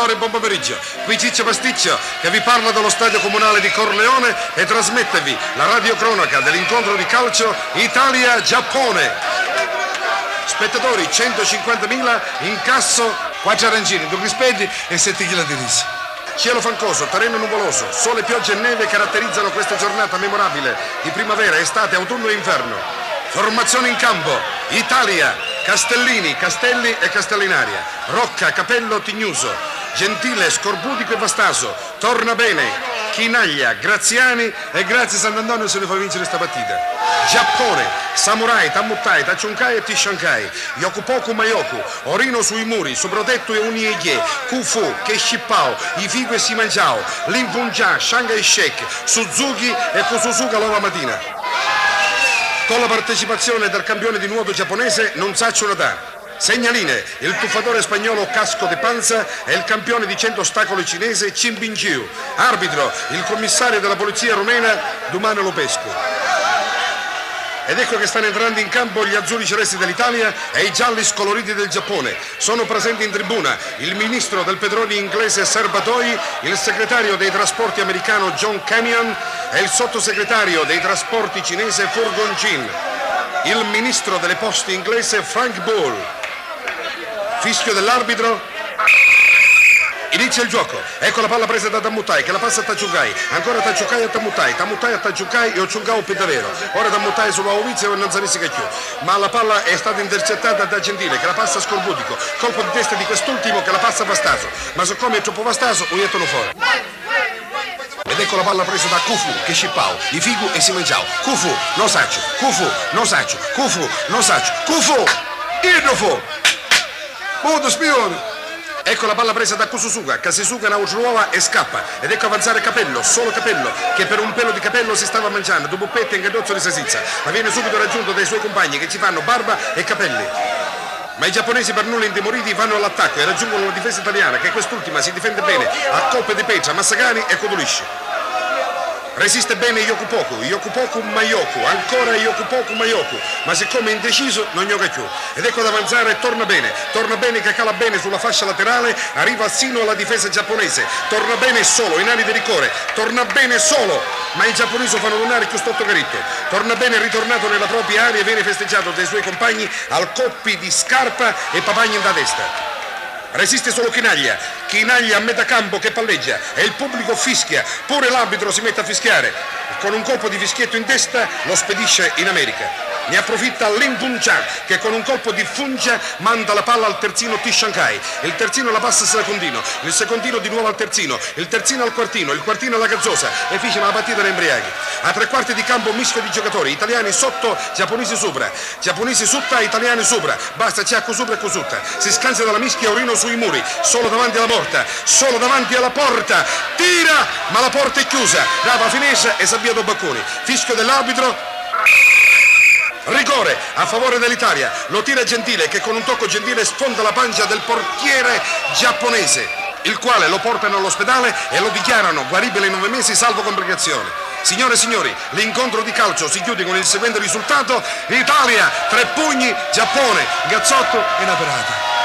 Salvatore, buon pomeriggio. Qui Ciccio Pasticcio che vi parla dallo stadio comunale di Corleone e trasmettevi la radiocronaca dell'incontro di calcio Italia-Giappone. Spettatori 150.000, incasso 4 arancini, 2 crispetti e 7 kg di riso. Cielo fancoso, terreno nuvoloso, sole, pioggia e neve caratterizzano questa giornata memorabile di primavera, estate, autunno e inverno. Formazione in campo: Italia, Castellini, Castelli e Castellinaria, Rocca, Capello, Tignuso, Gentile, Scorbudico e Vastaso, Tornabene, Chinaglia, Graziani e grazie Sant'Antonio se ne fa vincere sta partita. Giappone: Samurai, Tammutai, Tachunkai e Tishankai, Yokupoku Mayoku, Orino sui muri, Soprotetto e Unieie, Kufu, Keshipao, Ifigo e Simanjao, Limpunja, Shanghai Sheikh, Suzuki e Kususuka Lova Matina. Con la partecipazione del campione di nuoto giapponese non saccio da. Segnaline: il tuffatore spagnolo Casco de Panza e il campione di 100 ostacoli cinese Chin Bin-jiu. Arbitro: il commissario della polizia rumena Dumano Lopescu. Ed ecco che stanno entrando in campo gli azzurri celesti dell'Italia e i gialli scoloriti del Giappone. Sono presenti in tribuna il ministro del petrolio inglese Serbatoi, il segretario dei trasporti americano John Canyon e il sottosegretario dei trasporti cinese Furgon Jin, il ministro delle poste inglese Frank Bull. Fischio dell'arbitro. Inizia il gioco. Ecco la palla presa da Tammutai che la passa a Tachukai. Ancora Tachukai a Tammutai. Tammutai a Tachukai e Ochungao Pitavero. Ora Tammutai sulla Ovizio e non si più. Ma la palla è stata intercettata da Gentile che la passa a Scorbudico. Colpo di testa di quest'ultimo che la passa a Vastaso. Ma siccome è troppo Vastaso, uiettono fuori. Ed ecco la palla presa da Kufu, Keshipao, Ifigu e Simanjao. Kufu, no saccio. Kufu, no saccio. Kufu, no saccio. Kufu! Idrofu! Modo spione! Ecco la palla presa da Kususuka, Kasisuka Nauruova e scappa. Ed ecco avanzare Capello, solo Capello, che per un pelo di capello si stava mangiando, dopo pette e inghiotto di salsiccia, ma viene subito raggiunto dai suoi compagni che ci fanno barba e capelli. Ma i giapponesi per nulla intimoriti vanno all'attacco e raggiungono la difesa italiana, che quest'ultima si difende bene a colpe di peccia, massacani e codulisci. Resiste bene Yokupoku Mayoku, ancora Yokupoku Mayoku, ma siccome è indeciso non gioca più. Ed ecco ad avanzare Torna bene che cala bene sulla fascia laterale, arriva sino alla difesa giapponese. Torna bene solo, in ali di rigore, torna bene solo, ma i giapponesi fanno lunare più stotto caritto. Torna bene ritornato nella propria area e viene festeggiato dai suoi compagni al colpi di scarpa e papagni da destra. Resiste solo Chinaglia a metà campo che palleggia e il pubblico fischia, pure l'arbitro si mette a fischiare. Con un colpo di fischietto in testa lo spedisce in America. Ne approfitta Limpunja che con un colpo di fungia manda la palla al terzino Tishankai. Il terzino la passa al secondino, il secondino di nuovo al terzino, il terzino al quartino, il quartino alla Gazzosa e finisce la partita da embriaghi. A 3/4 di campo mischio di giocatori, italiani sotto, giapponesi sopra, giapponesi sotto, italiani sopra, basta Ciacco sopra e Cosutta. Si scansa dalla mischia Orino sui muri, solo davanti alla porta, tira, ma la porta è chiusa, Rava finisce e s'avvia Bacconi. Fischio dell'arbitro. Rigore a favore dell'Italia, lo tira Gentile che con un tocco gentile sfonda la pancia del portiere giapponese, il quale lo portano all'ospedale e lo dichiarano guaribile in 9 mesi salvo complicazioni. Signore e signori, l'incontro di calcio si chiude con il seguente risultato: Italia 3 pugni, Giappone Gazzotto e una perata.